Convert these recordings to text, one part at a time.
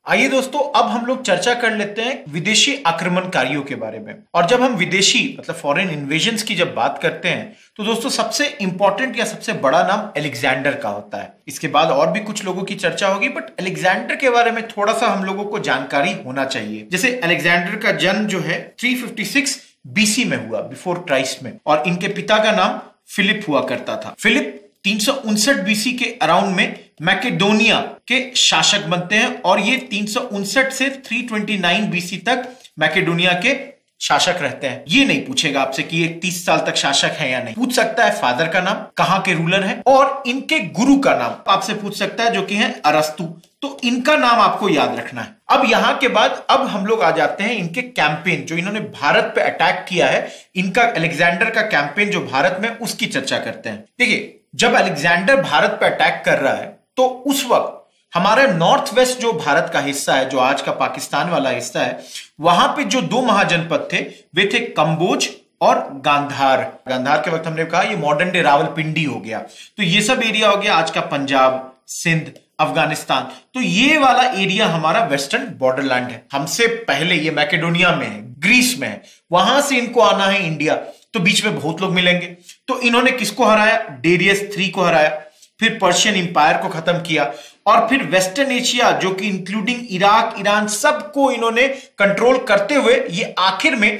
आइए दोस्तों, अब हम लोग चर्चा कर लेते हैं विदेशी आक्रमणकारियों के बारे में। और जब हम विदेशी मतलब फॉरेन इन्वेजन्स की जब बात करते हैं तो दोस्तों सबसे इंपॉर्टेंट या सबसे बड़ा नाम अलेक्जेंडर का होता है। इसके बाद और भी कुछ लोगों की चर्चा होगी, बट अलेक्जेंडर के बारे में थोड़ा सा हम लोगों को जानकारी होना चाहिए। जैसे अलेक्जेंडर का जन्म जो है 356 बीसी में हुआ, बिफोर क्राइस्ट में, और इनके पिता का नाम फिलिप हुआ करता था। फिलिप 359 बीसी के अराउंड में मैकेडोनिया के शासक बनते हैं और ये 359 से 329 बीसी तक मैकेडोनिया के शासक रहते हैं। ये नहीं पूछेगा आपसे कि ये 30 साल तक शासक है या नहीं। पूछ सकता है फादर का नाम, कहां के रूलर है, और इनके गुरु का नाम आपसे पूछ सकता है, जो कि है अरस्तु। तो इनका नाम आपको याद रखना है। अब यहां के बाद अब हम लोग आ जाते हैं इनके कैंपेन, जो इन्होंने भारत पे अटैक किया है। इनका अलेक्जेंडर का कैंपेन जो भारत में, उसकी चर्चा करते हैं। देखिए, जब अलेक्जेंडर भारत पे अटैक कर रहा है तो उस वक्त हमारा नॉर्थ वेस्ट जो भारत का हिस्सा है, जो आज का पाकिस्तान वाला हिस्सा है, वहां पे जो दो महाजनपद थे वे थे कंबोज और गांधार। गांधार के वक्त हमने कहा ये मॉडर्न डे रावलपिंडी हो गया। तो ये सब एरिया हो गया आज का पंजाब, सिंध, अफगानिस्तान। तो ये वाला एरिया हमारा वेस्टर्न बॉर्डरलैंड है। हमसे पहले ये मैकेडोनिया में है, ग्रीस में है, वहां से इनको आना है इंडिया, तो बीच में बहुत लोग मिलेंगे। तो इन्होंने किसको हराया? डेरियस III को हराया, फिर पर्शियन इंपायर को खत्म किया, और फिर वेस्टर्न एशिया जो कि इंक्लूडिंग इराक, ईरान, सबको इन्होंने कंट्रोल करते हुए ये आखिर में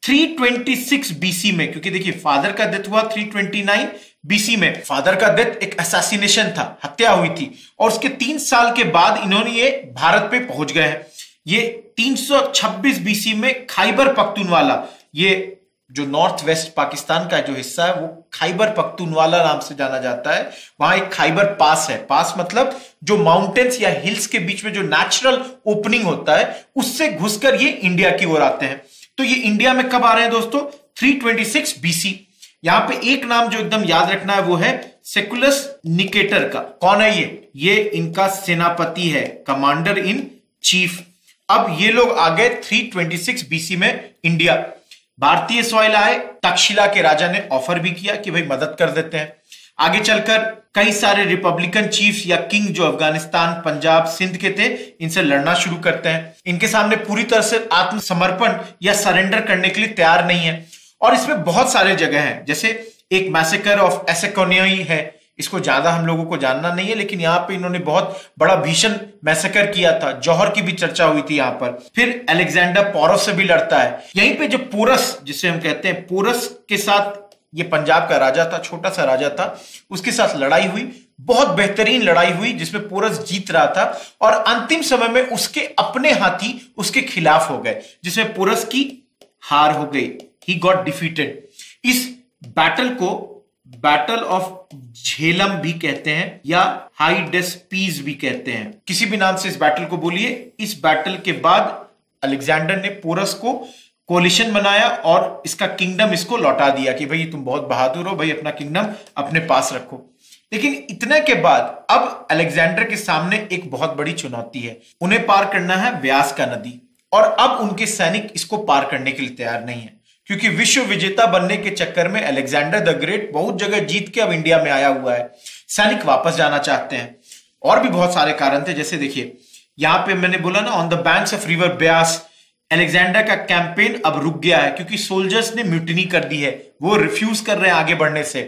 326 बीसी में, क्योंकि देखिए फादर का डेथ हुआ 329 बीसी में। फादर का डेथ एक असैसिनेशन था, हत्या हुई थी, और उसके 3 साल के बाद इन्होंने ये भारत पे पहुंच गए हैं। ये 326 बीसी में खैबर पख्तूनवाला, ये जो नॉर्थ वेस्ट पाकिस्तान का जो हिस्सा है वो खैबर पख्तूनवाला नाम से जाना जाता है। वहां एक खैबर पास है। पास मतलब जो माउंटेन्स या हिल्स के बीच में जो नेचुरल ओपनिंग होता है, उससे घुसकर ये इंडिया की ओर आते हैं। तो ये इंडिया में कब आ रहे हैं दोस्तों? 326 बीसी। यहां पे एक नाम जो एकदम याद रखना है वो है सेकुलस निकेटर का। कौन है ये इनका सेनापति है, कमांडर इन चीफ। अब ये लोग आ गए 326 बीसी में इंडिया। भारतीय सॉइल आए, तक्षशिला के राजा ने ऑफर भी किया कि भाई मदद कर देते हैं। आगे चलकर कई सारे रिपब्लिकन चीफ्स या किंग जो अफगानिस्तान, पंजाब, सिंध के थे, इनसे लड़ना शुरू करते हैं। इनके सामने पूरी तरह से आत्मसमर्पण या सरेंडर करने के लिए तैयार नहीं है। और इसमें बहुत सारे जगह हैं, जैसे एक मैसेकर ऑफ एसेकोनियाई है, इसको ज्यादा हम लोगों को जानना नहीं है, लेकिन यहाँ पे इन्होंने बहुत बड़ा भीषण मैसेकर किया था। जौहर की भी चर्चा हुई थी यहाँ पर। फिर अलेक्जेंडर पोरस से भी लड़ता है। यहीं पे जो पोरस जिसे हम कहते हैं, पोरस के साथ ये पंजाब का राजा था, छोटा सा राजा था, उसके साथ लड़ाई हुई, बहुत बेहतरीन लड़ाई हुई जिसमें पोरस जीत रहा था, और अंतिम समय में उसके अपने हाथी उसके खिलाफ हो गए, जिसमें पोरस की हार हो गई। He got defeated. इस बैटल को बैटल ऑफ झेलम भी कहते हैं या हाइडेस्पीस भी कहते हैं। किसी भी नाम से इस बैटल को बोलिए। इस बैटल के बाद अलेक्जेंडर ने पोरस को कोलिशन बनाया और इसका किंगडम इसको लौटा दिया कि भाई तुम बहुत बहादुर हो, भाई अपना किंगडम अपने पास रखो। लेकिन इतने के बाद अब अलेक्जेंडर के सामने एक बहुत बड़ी चुनौती है। उन्हें पार करना है व्यास का नदी, और अब उनके सैनिक इसको पार करने के लिए तैयार नहीं है, क्योंकि विश्व विजेता बनने के चक्कर में अलेक्जेंडर द ग्रेट बहुत जगह जीत के अब इंडिया में आया हुआ है। सैनिक वापस जाना चाहते हैं, और भी बहुत सारे कारण थे। जैसे देखिए यहां पे मैंने बोला ना, on the banks of river Beas Alexander का कैंपेन अब रुक गया है, क्योंकि सोल्जर्स ने म्यूटिनी कर दी है। वो रिफ्यूज कर रहे हैं आगे बढ़ने से,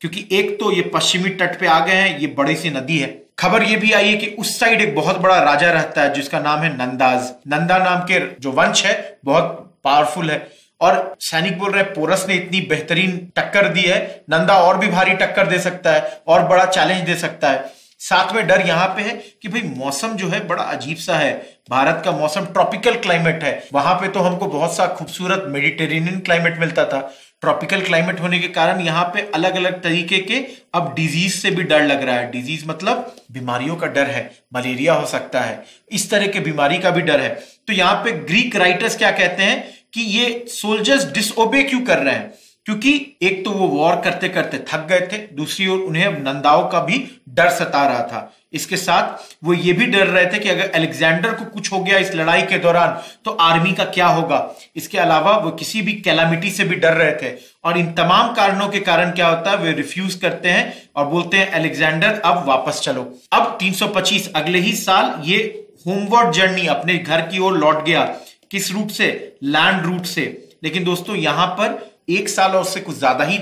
क्योंकि एक तो ये पश्चिमी तट पे आ गए हैं, ये बड़ी सी नदी है। खबर ये भी आई है कि उस साइड एक बहुत बड़ा राजा रहता है जिसका नाम है नंदाज। नंदा नाम के जो वंश है बहुत पावरफुल है, और सैनिक बोल रहे हैं पोरस ने इतनी बेहतरीन टक्कर दी है, नंदा और भी भारी टक्कर दे सकता है और बड़ा चैलेंज दे सकता है। साथ में डर यहां पे है कि भाई मौसम जो है बड़ा अजीब सा है। भारत का मौसम ट्रॉपिकल क्लाइमेट है, वहां पे तो हमको बहुत सा खूबसूरत मेडिटेरेनियन क्लाइमेट मिलता था। ट्रॉपिकल क्लाइमेट होने के कारण यहाँ पे अलग अलग तरीके के अब डिजीज से भी डर लग रहा है। डिजीज मतलब बीमारियों का डर है, मलेरिया हो सकता है, इस तरह के बीमारी का भी डर है। तो यहाँ पे ग्रीक राइटर्स क्या कहते हैं कि ये सोल्जर्स डिसओबे क्यों कर रहे हैं? क्योंकि एक तो वो वॉर करते करते थक गए थे, दूसरी ओर उन्हें अब नंदाओं का भी डर सता रहा था। इसके साथ वो ये भी डर रहे थे कि अगर अलेक्जेंडर को कुछ हो गया इस लड़ाई के दौरान तो आर्मी का क्या होगा। इसके अलावा वो किसी भी कैलामिटी से भी डर रहे थे, और इन तमाम कारणों के कारण क्या होता है, वे रिफ्यूज करते हैं और बोलते हैं अलेक्जेंडर अब वापस चलो। अब 325 अगले ही साल ये होमवर्ड जर्नी, अपने घर की ओर लौट गया। किस रूट से? लैंड रूट से। लेकिन दोस्तों यहां पर 1 साल और से कुछ ज्यादा ही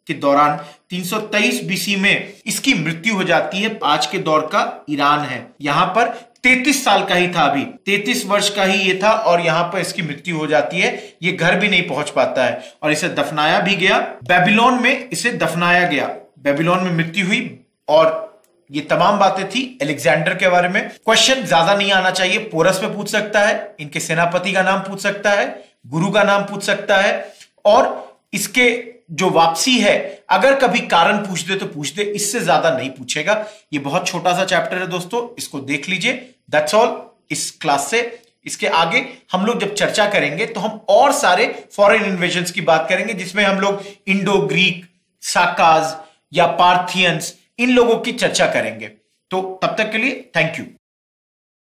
के दौरान 323 बीसी में इसकी मृत्यु हो जाती है। आज के दौर का ईरान है। यहां पर 33 साल का ही था, अभी 33 वर्ष का ही ये था और यहां पर इसकी मृत्यु हो जाती है। ये घर भी नहीं पहुंच पाता है और इसे दफनाया भी गया। बेबीलोन में इसे दफनाया गया, बेबीलोन में मृत्यु हुई। और ये तमाम बातें थी अलेक्जेंडर के बारे में। क्वेश्चन ज्यादा नहीं आना चाहिए, पोरस पे पूछ सकता है, इनके सेनापति का नाम पूछ सकता है, गुरु का नाम पूछ सकता है, और इसके जो वापसी है अगर कभी कारण पूछ दे तो पूछ दे, इससे ज्यादा नहीं पूछेगा। ये बहुत छोटा सा चैप्टर है दोस्तों, इसको देख लीजिए। दैट्स ऑल इस क्लास से। इसके आगे हम लोग जब चर्चा करेंगे तो हम और सारे फॉरेन इन्वेजन्स की बात करेंगे, जिसमें हम लोग इंडो ग्रीक, साकाज या पार्थियंस, इन लोगों की चर्चा करेंगे। तो तब तक के लिए थैंक यू।